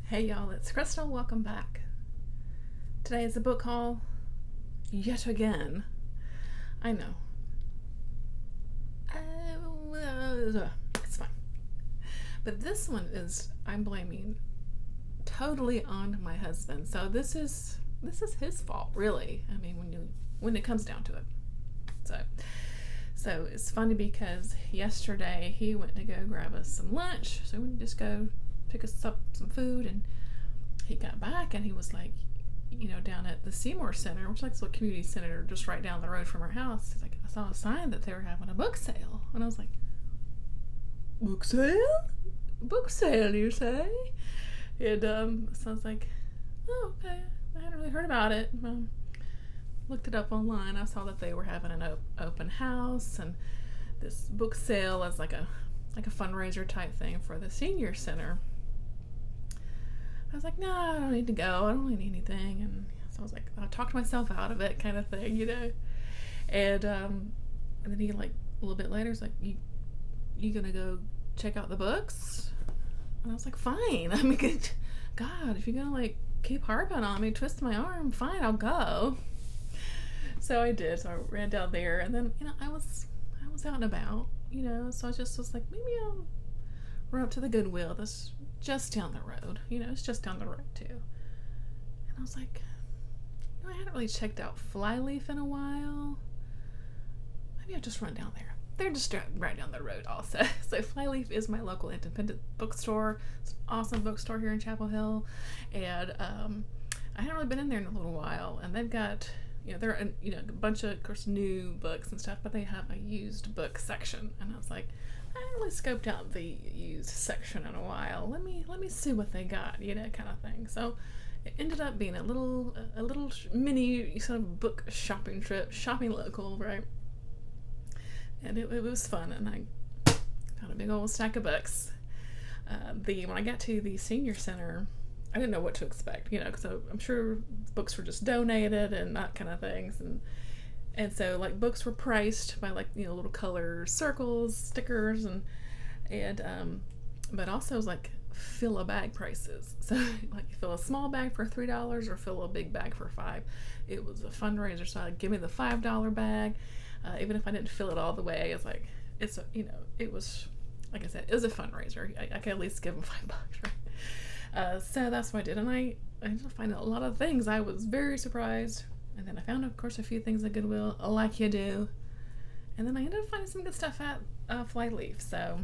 Hey y'all, it's Crystal. Welcome back. Today is a book haul yet again. I know. It's fine. But this one is, I'm blaming totally on my husband. So this is his fault, really. I mean, when it comes down to it. So it's funny because yesterday he went to go grab us some lunch. So we would just go pick us up some food, and he got back and he was like, down at the Seymour Center, which is like this little community center just right down the road from our house. He's like, I saw a sign that they were having a book sale. And I was like, book sale? Book sale, you say? And so I was like, oh, okay. I hadn't really heard about it. Looked it up online. I saw that they were having an open house and this book sale as like a fundraiser type thing for the senior center. I was like, no, I don't need to go. I don't really need anything. And so I was like, I talked myself out of it, kind of thing, And then he, like, a little bit later, was like, you gonna go check out the books? And I was like, fine. I mean, God, if you're gonna, like, keep harping on me, twist my arm, fine, I'll go. So I did. So I ran down there, and then, I was out and about, so I just was like, maybe I'll run up to the Goodwill that's just down the road. It's just down the road too. And I was like, I hadn't really checked out Flyleaf in a while. Maybe I'll just run down there. They're just right down the road also. So Flyleaf is my local independent bookstore. It's an awesome bookstore here in Chapel Hill. And I haven't really been in there in a little while. And they've got, there are, a bunch of course, new books and stuff, but they have a used book section. And I was like, I haven't really scoped out the used section in a while. Let me see what they got, kind of thing. So it ended up being a little mini sort of book shopping trip, shopping local, right? And it was fun, and I found a big old stack of books. When I got to the senior center, I didn't know what to expect, because I'm sure books were just donated and that kind of things, and so, like, books were priced by, like, little color circles, stickers, and but also it was like fill a bag prices. So, like, you fill a small bag for $3 or fill a big bag for $5. It was a fundraiser, so I'd give me the $5 bag, even if I didn't fill it all the way. It's like, it was, like I said, it was a fundraiser. I could at least give them $5, right? So that's what I did, and I ended up finding a lot of things. I was very surprised. And then I found, of course, a few things at Goodwill, like you do. And then I ended up finding some good stuff at Flyleaf. So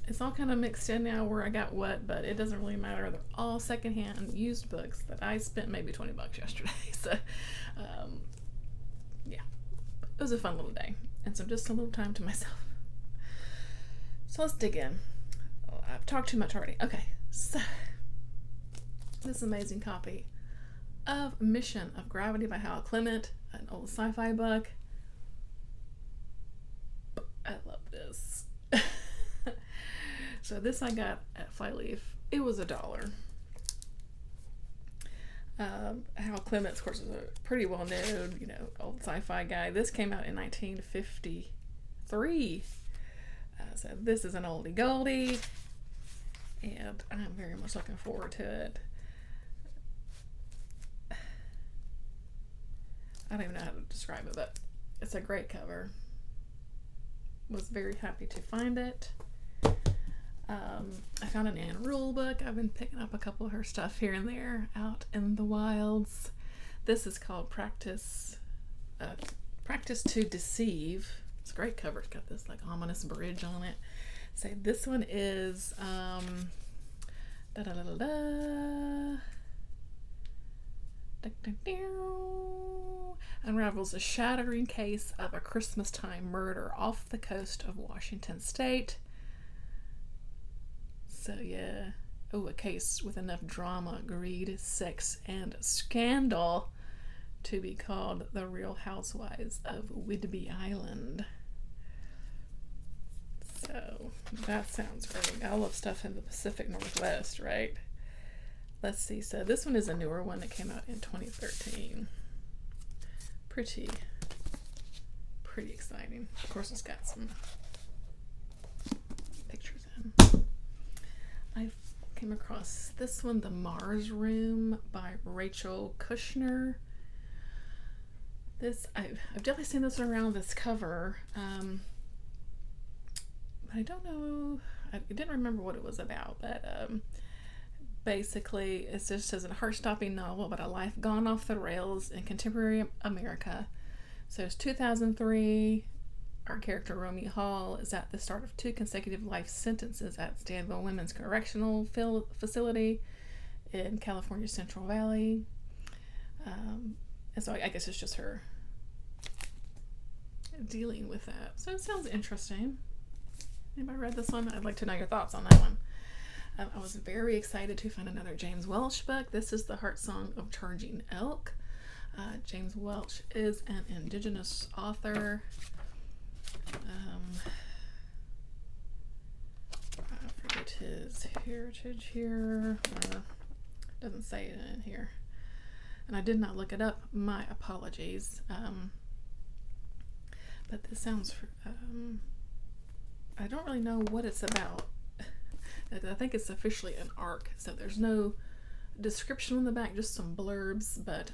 it's all kind of mixed in now where I got what, but it doesn't really matter. They're all secondhand used books that I spent maybe $20 yesterday. So, yeah, it was a fun little day. And so just a little time to myself. So let's dig in. I've talked too much already. Okay, so this amazing copy of Mission of Gravity by Hal Clement, an old sci-fi book. I love this. So this I got at Flyleaf. It was $1. Hal Clement, of course, is a pretty well-known, old sci-fi guy. This came out in 1953. So this is an oldie goldie, and I'm very much looking forward to it. I don't even know how to describe it, but it's a great cover. Was very happy to find it. I found an Anne Rule book. I've been picking up a couple of her stuff here and there out in the wilds. This is called Practice to Deceive. It's a great cover. It's got this, like, ominous bridge on it. So this one is unravels a shattering case of a Christmas time murder off the coast of Washington State. So yeah, a case with enough drama, greed, sex, and scandal to be called The Real Housewives of Whidbey Island. So that sounds great. I love stuff in the Pacific Northwest, right? Let's see. So this one is a newer one that came out in 2013. Pretty exciting. Of course, it's got some pictures in. I came across this one, The Mars Room by Rachel Kushner. I've definitely seen this around, this cover, but I don't know, I didn't remember what it was about, but basically it just says a heart-stopping novel about a life gone off the rails in contemporary America. So it's 2003. Our character, Romy Hall, is at the start of 2 consecutive life sentences at Stanville Women's Correctional Facility in California's Central Valley. And so I guess it's just her dealing with that. So it sounds interesting. Anybody read this one? I'd like to know your thoughts on that one. I was very excited to find another James Welch book. This is The Heart Song of Charging Elk. James Welch is an indigenous author. I forget his heritage here. Doesn't say it in here. And I did not look it up. My apologies. But this sounds... I don't really know what it's about. I think it's officially an arc, so there's no description on the back, just some blurbs, but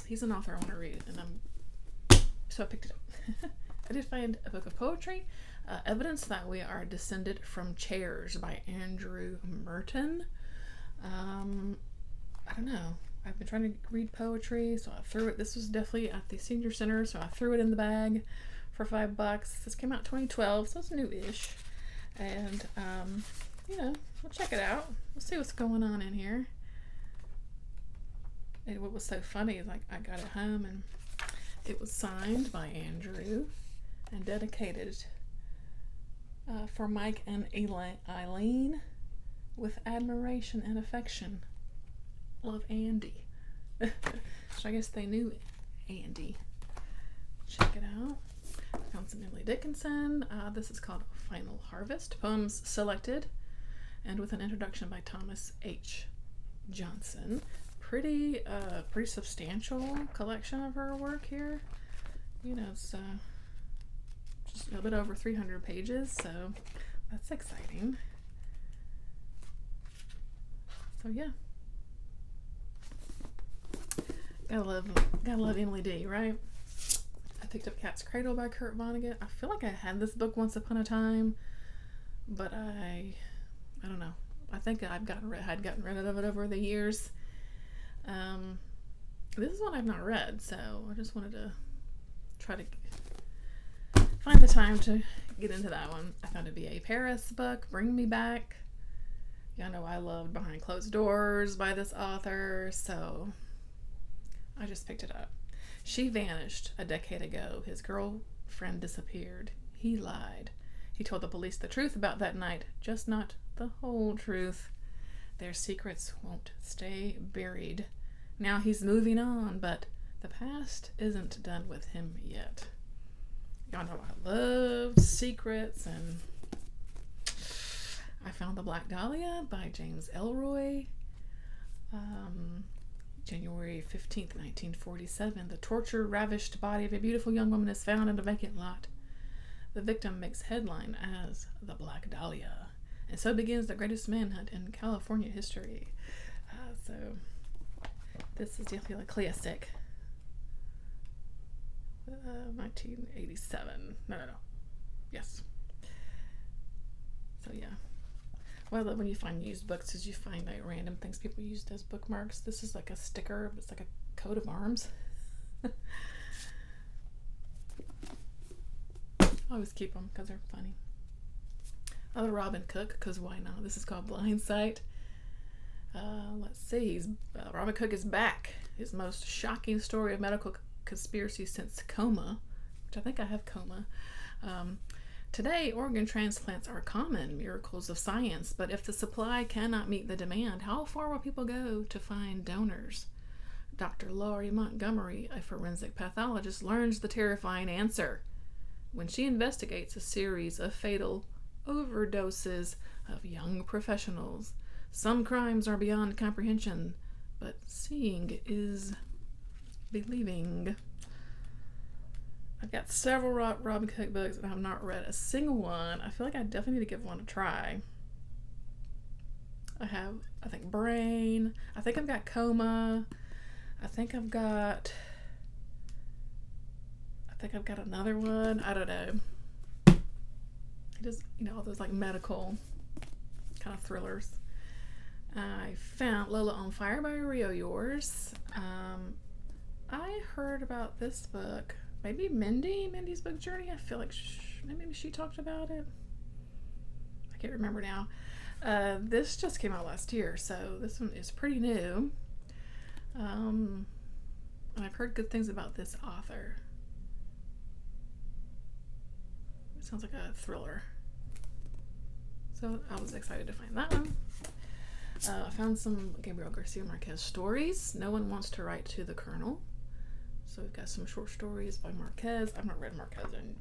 he's an author I want to read, so I picked it up. I did find a book of poetry, Evidence That We Are Descended from Chairs by Andrew Merton. I don't know. I've been trying to read poetry, so I threw it. This was definitely at the senior center, so I threw it in the bag for $5. This came out 2012, so it's new-ish. And, we'll check it out. We'll see what's going on in here. And what was so funny is, I got it home and it was signed by Andrew and dedicated for Mike and Eileen with admiration and affection. Love, Andy. So I guess they knew Andy. Check it out. I found some Emily Dickinson. This is called Final Harvest. Poems selected, and with an introduction by Thomas H. Johnson. Pretty substantial collection of her work here. It's just a bit over 300 pages, so that's exciting. So yeah. Gotta love Emily D, right? I picked up Cat's Cradle by Kurt Vonnegut. I feel like I had this book once upon a time, but I don't know. I think I'd gotten rid of it over the years. This is one I've not read, so I just wanted to try to find the time to get into that one. I found a B.A. Paris book, Bring Me Back. Y'all know I loved Behind Closed Doors by this author, so I just picked it up. She vanished a decade ago. His girlfriend disappeared. He lied. He told the police the truth about that night, just not the whole truth. Their secrets won't stay buried. Now he's moving on, but the past isn't done with him yet. Y'all know I love secrets, and I found The Black Dahlia by James Elroy. January 15th, 1947. The torture-ravished body of a beautiful young woman is found in a vacant lot. The victim makes headline as the Black Dahlia. And so begins the greatest manhunt in California history. So this is definitely a classic. 1987. No. Yes. So yeah. What I love when you find used books is you find random things people used as bookmarks. This is like a sticker. It's like a coat of arms. I always keep them because they're funny. Other Robin Cook, because why not? This is called Blindsight. Let's see. Robin Cook is back. His most shocking story of medical conspiracy since coma, which I think I have coma. Today, organ transplants are common miracles of science, but if the supply cannot meet the demand, how far will people go to find donors? Dr. Laurie Montgomery, a forensic pathologist, learns the terrifying answer when she investigates a series of fatal overdoses of young professionals. Some crimes are beyond comprehension, but seeing is believing. I've got several Robin Cook books and I have not read a single one. I feel like I definitely need to give one a try. I have, I think, Brain. I think I've got Coma. I think I've got another one. I don't know. Just, all those like medical kind of thrillers. I found Lola on Fire by Rio Yours. I heard about this book. Maybe Mindy's book Journey. I feel like maybe she talked about it. I can't remember now. This just came out last year, so this one is pretty new. And I've heard good things about this author. It sounds like a thriller. So I was excited to find that one. I found some Gabriel Garcia Marquez stories. No One Wants to Write to the Colonel. So we've got some short stories by Marquez. I've not read Marquez in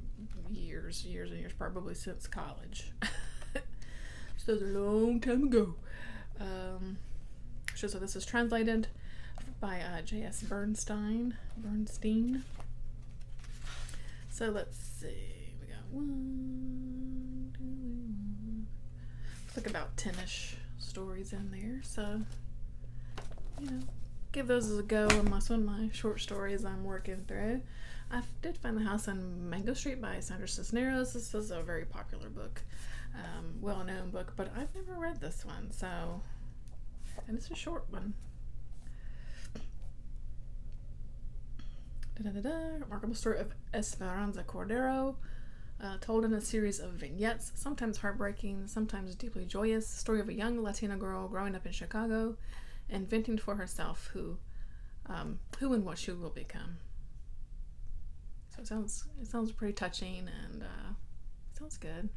years and years, probably since college. So it was a long time ago. So this is translated by J.S. Bernstein. So let's see. We got one, two, looks like about 10-ish stories in there. So, give those a go on one of my short stories I'm working through. I did find The House on Mango Street by Sandra Cisneros. This is a very popular book, well-known book, but I've never read this one, and it's a short one. Remarkable story of Esperanza Cordero, told in a series of vignettes, sometimes heartbreaking, sometimes deeply joyous. Story of a young Latina girl growing up in Chicago, inventing for herself who and what she will become. So it sounds pretty touching, and it sounds good.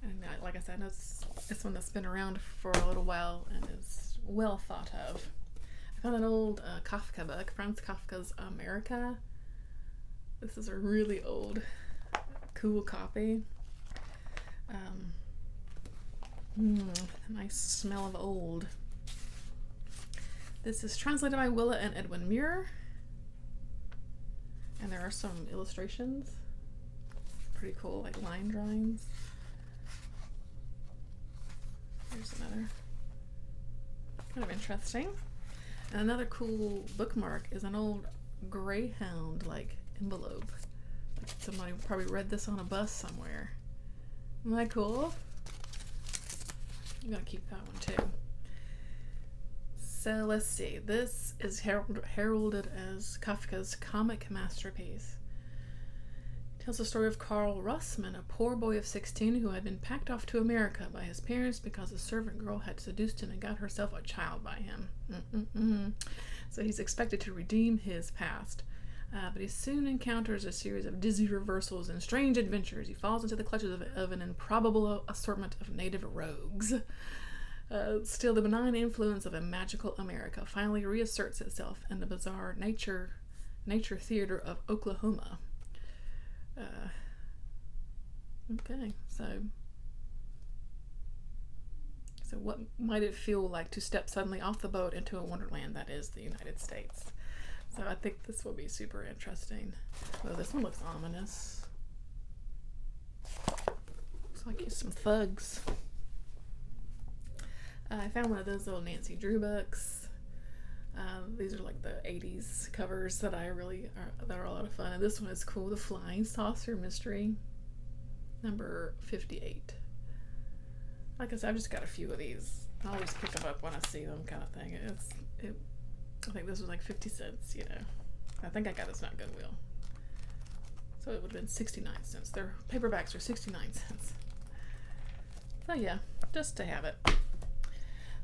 And like I said, it's one that's been around for a little while and is well thought of. I found an old Kafka book, Franz Kafka's America. This is a really old, cool copy. Nice smell of old. This is translated by Willa and Edwin Muir. And there are some illustrations. Pretty cool, like line drawings. Here's another. Kind of interesting. And another cool bookmark is an old Greyhound envelope. Like somebody probably read this on a bus somewhere. Isn't that cool? I'm gonna keep that one too. So let's see. This is heralded as Kafka's comic masterpiece. It tells the story of Carl Russman, a poor boy of 16 who had been packed off to America by his parents because a servant girl had seduced him and got herself a child by him. So he's expected to redeem his past. But he soon encounters a series of dizzy reversals and strange adventures. He falls into the clutches of an improbable assortment of native rogues. Still, the benign influence of a magical America finally reasserts itself in the bizarre nature theater of Oklahoma. Okay, so what might it feel like to step suddenly off the boat into a wonderland that is the United States? So I think this will be super interesting. Oh, this one looks ominous. Looks like he's some thugs. I found one of those little Nancy Drew books. These are like the 80s covers that that are a lot of fun. And this one is cool. The Flying Saucer Mystery, number 58. Like I said, I've just got a few of these. I always pick them up when I see them, kind of thing. I think this was like 50 cents, I think I got this at Goodwill. So it would have been 69 cents. Their paperbacks are 69 cents. So yeah, just to have it.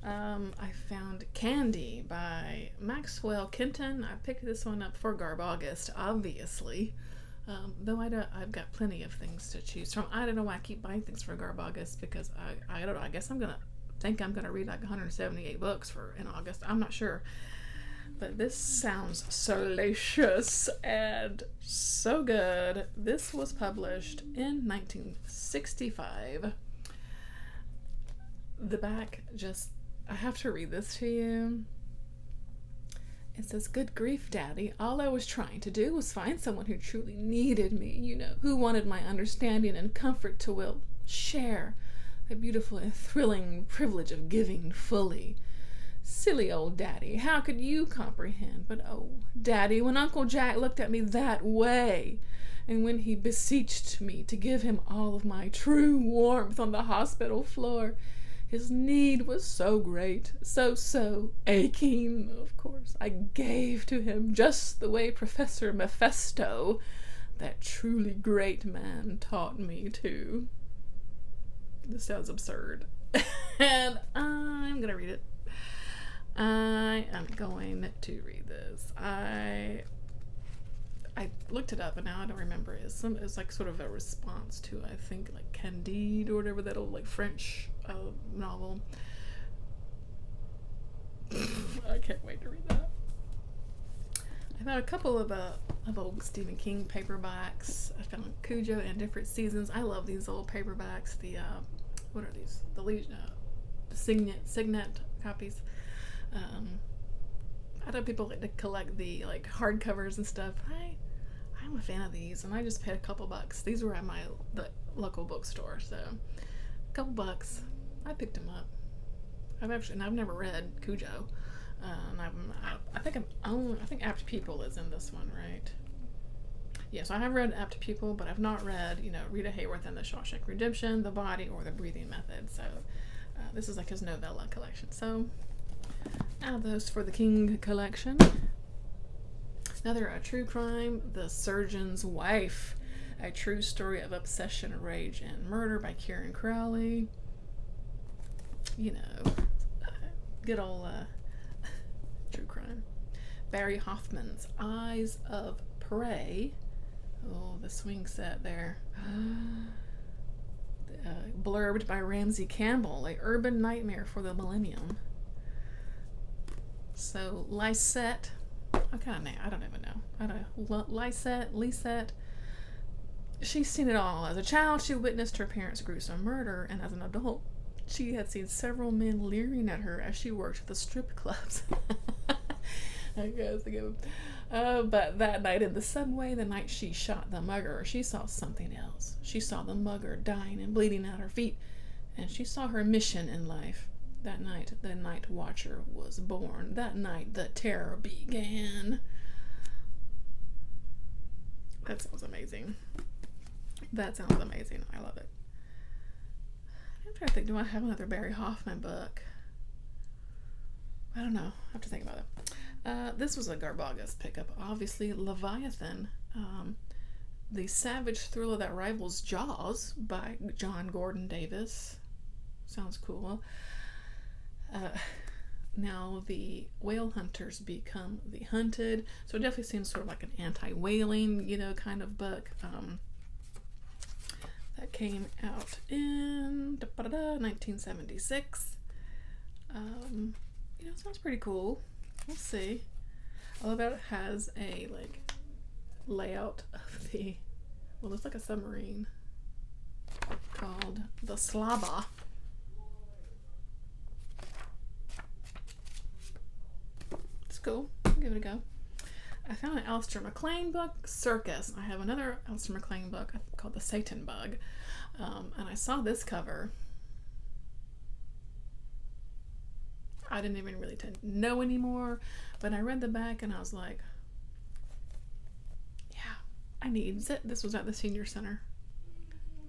I found Candy by Maxwell Kenton. I picked this one up for Garb August, obviously. Though I've got plenty of things to choose from. I don't know why I keep buying things for Garb August, because I don't know. I guess I'm gonna read like 178 books in August. I'm not sure. But this sounds salacious and so good. This was published in 1965. The back I have to read this to you. It says, "Good grief, Daddy. All I was trying to do was find someone who truly needed me, who wanted my understanding and comfort to share. the beautiful and thrilling privilege of giving fully. Silly old Daddy, how could you comprehend? But oh, Daddy, when Uncle Jack looked at me that way, and when he beseeched me to give him all of my true warmth on the hospital floor, his need was so great, so aching, of course. I gave to him just the way Professor Mephisto, that truly great man, taught me to. This sounds absurd. And I'm gonna read it. I am going to read this. I looked it up and now I don't remember. It's like sort of a response to, I think, like Candide or whatever, that old like French novel. I can't wait to read that. I found a couple of old Stephen King paperbacks. I found Cujo and Different Seasons. I love these old paperbacks. The what are these? The Signet copies. I know people like to collect the like hardcovers and stuff. I'm a fan of these, and I just paid a couple bucks. These were at the local bookstore, so a couple bucks. I picked them up. I've never read Cujo. I think Apt People is in this one, right? Yes, I have read Apt People, but I've not read, Rita Hayworth and the Shawshank Redemption, The Body, or The Breathing Method. So this is like his novella collection. So add those for the King collection. Another true crime, The Surgeon's Wife, a true story of obsession, rage, and murder by Kieran Crowley. Good old true crime. Barry Hoffman's Eyes of Prey. Oh, the swing set there. Blurbed by Ramsey Campbell, a urban nightmare for the millennium. So Lisette, I don't even know. Lisette. She's seen it all. As a child, she witnessed her parents' gruesome murder, and as an adult, she had seen several men leering at her as she worked at the strip clubs. I guess I give them. But that night in the subway, the night she shot the mugger, she saw something else. She saw the mugger dying and bleeding at her feet, and she saw her mission in life. That night, the Night Watcher was born. That night, the terror began. That sounds amazing. I love it. I'm trying to think, do I have another Barry Hoffman book? I don't know. I have to think about it. This was a Garbagas pickup. Obviously, Leviathan. The savage thriller that rivals Jaws by John Gordon Davis. Sounds cool. Now the whale hunters become the hunted. So it definitely seems sort of like an anti-whaling, kind of book. That came out in 1976. Sounds pretty cool. We'll see. I love that it has a layout of it's like a submarine called the Slava. It's cool. I'll give it a go. I found an Alistair MacLean book, Circus. I have another Alistair MacLean book called The Satan Bug. And I saw this cover. I didn't even really know anymore, but I read the back and I was like, yeah, I need it. This was at the senior center.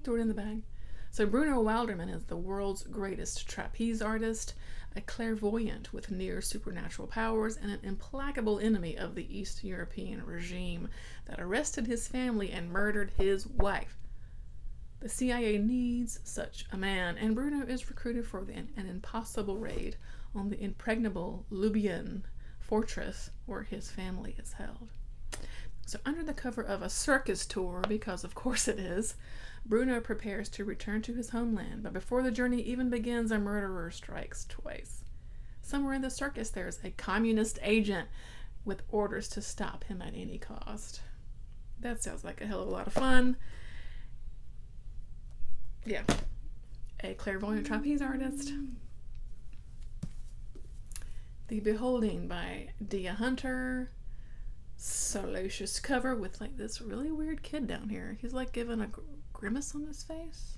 Threw it in the bag. So Bruno Wilderman is the world's greatest trapeze artist, a clairvoyant with near supernatural powers, and an implacable enemy of the East European regime that arrested his family and murdered his wife. The CIA needs such a man, and Bruno is recruited for an impossible raid on the impregnable Lubian fortress where his family is held. So under the cover of a circus tour, because of course it is, Bruno prepares to return to his homeland, but before the journey even begins, a murderer strikes twice. Somewhere in the circus there's a communist agent with orders to stop him at any cost. That sounds like a hell of a lot of fun. Yeah. A clairvoyant trapeze artist. The Beholding by Dia Hunter. Salacious cover with this really weird kid down here. He's giving a grimace on his face.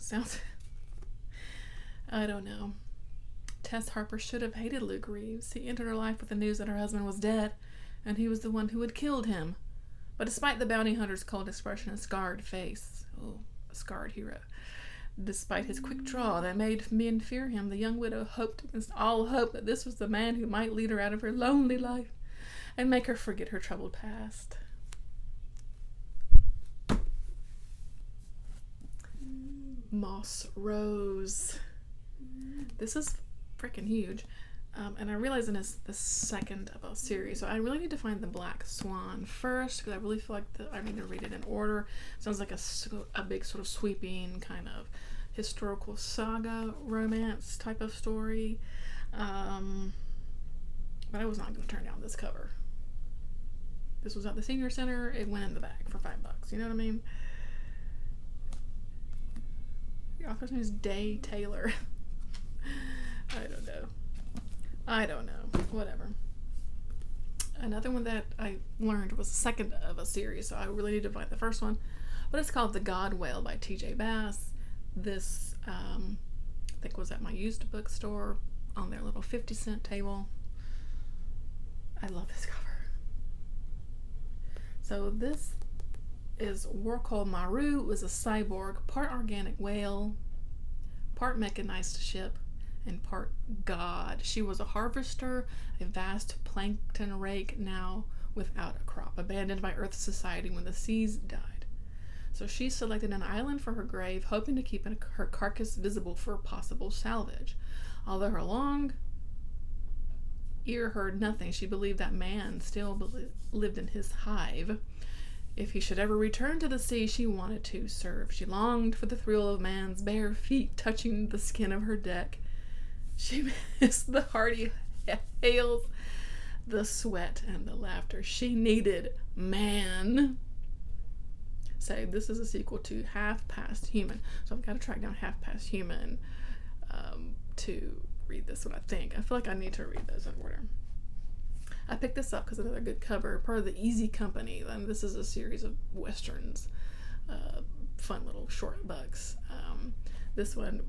sounds. I don't know. Tess Harper should have hated Luke Reeves. He entered her life with the news that her husband was dead, and he was the one who had killed him. But despite the bounty hunter's cold expression and scarred face, a scarred hero, despite his quick draw that made men fear him, the young widow hoped against all hope that this was the man who might lead her out of her lonely life and make her forget her troubled past. Moss Rose. This is freaking huge. And I realize it's the second of a series, so I really need to find the Black Swan first, because I really feel like I need to read it in order. It sounds like a big sort of sweeping kind of historical saga romance type of story. But I was not going to turn down this cover. This was at the senior center. It went in the bag for $5. You know what I mean? The author's name is Day Taylor. I don't know. Whatever. Another one that I learned was the second of a series, so I really need to find the first one. But it's called The God Whale by T.J. Bass. This, I think, was at my used bookstore on their little 50-cent table. I love this cover. So this is Warcol Maru, was a cyborg, part organic whale, part mechanized ship, and part god. She was a harvester, a vast plankton rake, now without a crop, abandoned by Earth's society when the seas died. So she selected an island for her grave, hoping to keep her carcass visible for possible salvage. Although her long ear heard nothing, she believed that man still lived in his hive. If he should ever return to the sea, she wanted to serve. She longed for the thrill of man's bare feet touching the skin of her deck. She missed the hearty hails, the sweat, and the laughter. She needed man. So this is a sequel to Half Past Human. So I've got to track down Half Past Human to read this one, I think. I feel like I need to read those in order. I picked this up because another good cover, part of the Easy Company. And this is a series of westerns, fun little short books. This one,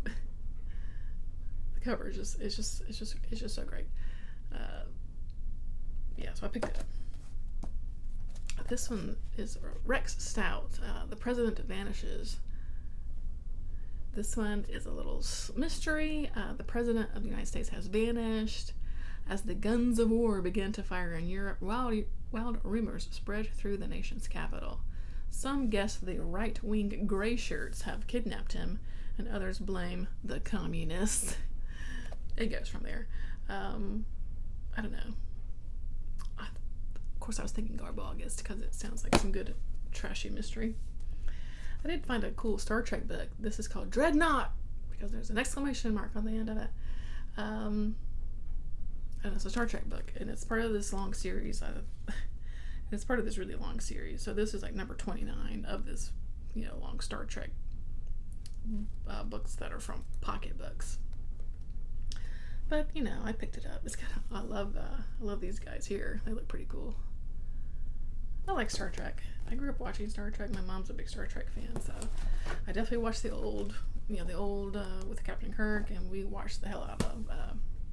the cover is just so great. Yeah, so I picked it up. This one is Rex Stout, The President Vanishes. This one is a little mystery. The President of the United States has vanished. As the guns of war began to fire in Europe, wild rumors spread through the nation's capital. Some guess the right-wing gray shirts have kidnapped him, and others blame the communists. It goes from there. I don't know. Of course, I was thinking Garbo August because it sounds like some good trashy mystery. I did find a cool Star Trek book. This is called Dreadnought because there's an exclamation mark on the end of it. And it's a Star Trek book, and it's part of this long series. It's part of this really long series. So this is like number 29 of this, long Star Trek books that are from pocket books. But I picked it up. It's I love these guys here. They look pretty cool. I like Star Trek. I grew up watching Star Trek. My mom's a big Star Trek fan, so I definitely watched the old with Captain Kirk, and we watched the hell out of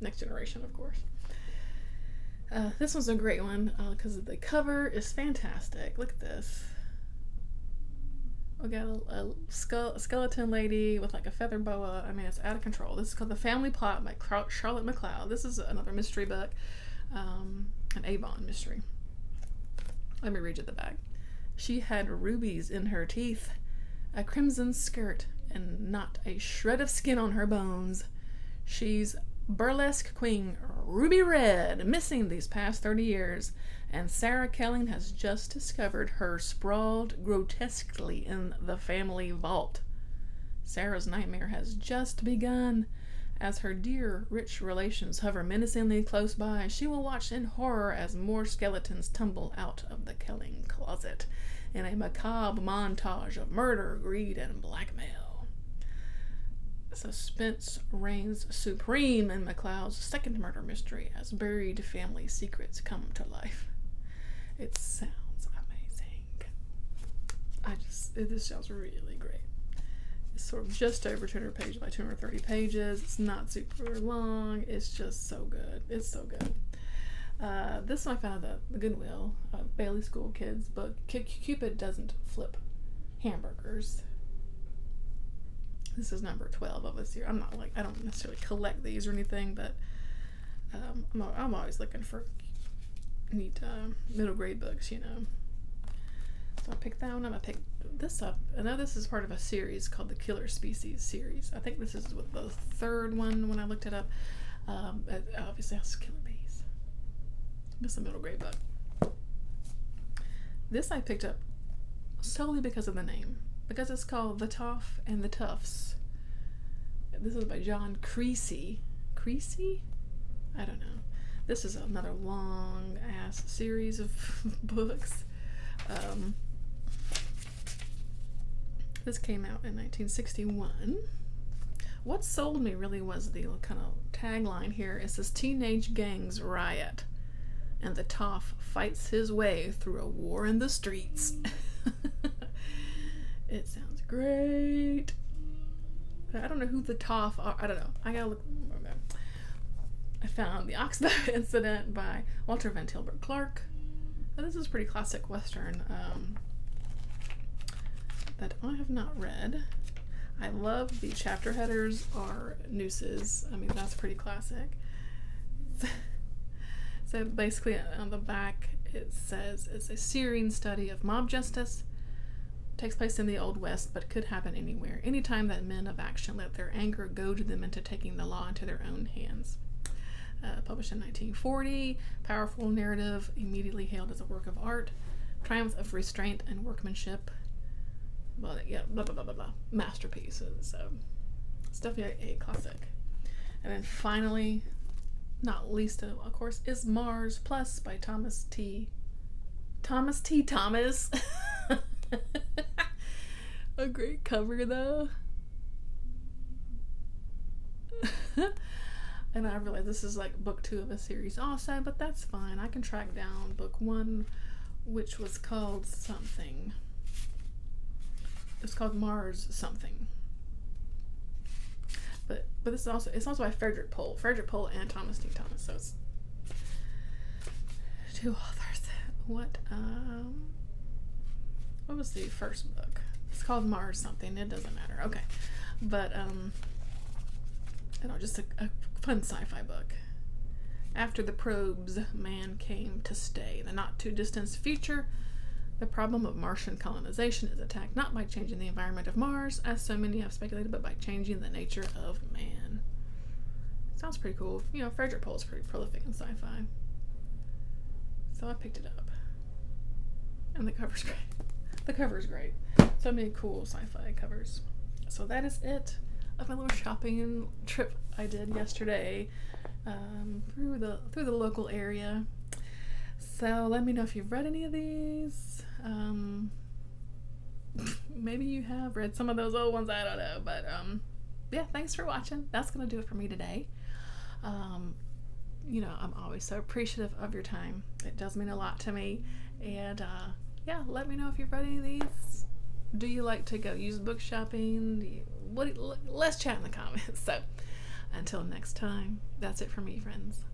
Next Generation, of course. This one's a great one because the cover is fantastic. Look at this. We got a skeleton lady with like a feather boa. I mean, it's out of control. This is called The Family Plot by Charlotte McLeod. This is another mystery book, an Avon mystery. Let me read you the back. She had rubies in her teeth, a crimson skirt, and not a shred of skin on her bones. She's burlesque queen Ruby Red, missing these past 30 years, and Sarah Kelling has just discovered her sprawled grotesquely in the family vault. Sarah's nightmare has just begun. As her dear, rich relations hover menacingly close by, she will watch in horror as more skeletons tumble out of the Kelling closet in a macabre montage of murder, greed, and blackmail. Suspense reigns supreme in McLeod's second murder mystery as buried family secrets come to life. It sounds amazing. This sounds really great. It's sort of just over 200 pages by 230 pages. It's not super long. It's just so good. It's so good. This one I found at the Goodwill, Bailey School Kids book. Cupid doesn't flip hamburgers. This is number 12 of this year. I don't necessarily collect these or anything, but I'm always looking for neat middle grade books, you know. So I picked that one up. I picked this up. I know this is part of a series called the Killer Species series. I think this is the third one when I looked it up. Obviously, it has killer bees. It's a middle grade book. This I picked up solely because of the name. Because it's called The Toff and the Tufts. This is by John Creasy. Creasy? I don't know. This is another long ass series of books. This came out in 1961. What sold me really was the kind of tagline here. It says, "Teenage gangs riot, and the Toff fights his way through a war in the streets." It sounds great. I don't know who the Toff are. I don't know. I gotta look more about it. I found The Oxbow Incident by Walter Van Tilburg Clark. Now, this is a pretty classic Western that I have not read. I love the chapter headers are nooses. I mean, that's pretty classic. So basically on the back it says it's a searing study of mob justice. Takes place in the Old West, but could happen anywhere. Anytime that men of action let their anger goad them into taking the law into their own hands. Published in 1940, powerful narrative, immediately hailed as a work of art, triumph of restraint and workmanship. Well, yeah, blah blah blah blah blah. Masterpieces. So it's definitely a classic. And then finally, not least of course, is Mars Plus by Thomas T. Thomas. A great cover though. And I realize this is like book 2 of a series also, but that's fine. I can track down book 1, which was called something. It's called Mars something. But this is also, it's also by Frederick Pohl and Thomas T. Thomas. So it's 2 authors. What was the first book? It's called Mars something. It doesn't matter. Okay, but just a fun sci-fi book. After the probes, man came to stay. In the not too distant future, the problem of Martian colonization is attacked not by changing the environment of Mars, as so many have speculated, but by changing the nature of man. Sounds pretty cool. You know, Frederick Pohl is pretty prolific in sci-fi. So I picked it up. And the cover's great. The cover's great. So many cool sci-fi covers. So that is it of my little shopping trip I did yesterday through the local area. So let me know if you've read any of these. Maybe you have read some of those old ones, I don't know. But yeah, thanks for watching. That's gonna do it for me today. You know, I'm always so appreciative of your time. It does mean a lot to me. And yeah, let me know if you've read any of these. Do you like to go used book shopping? Let's chat in the comments. So until next time, that's it for me, friends.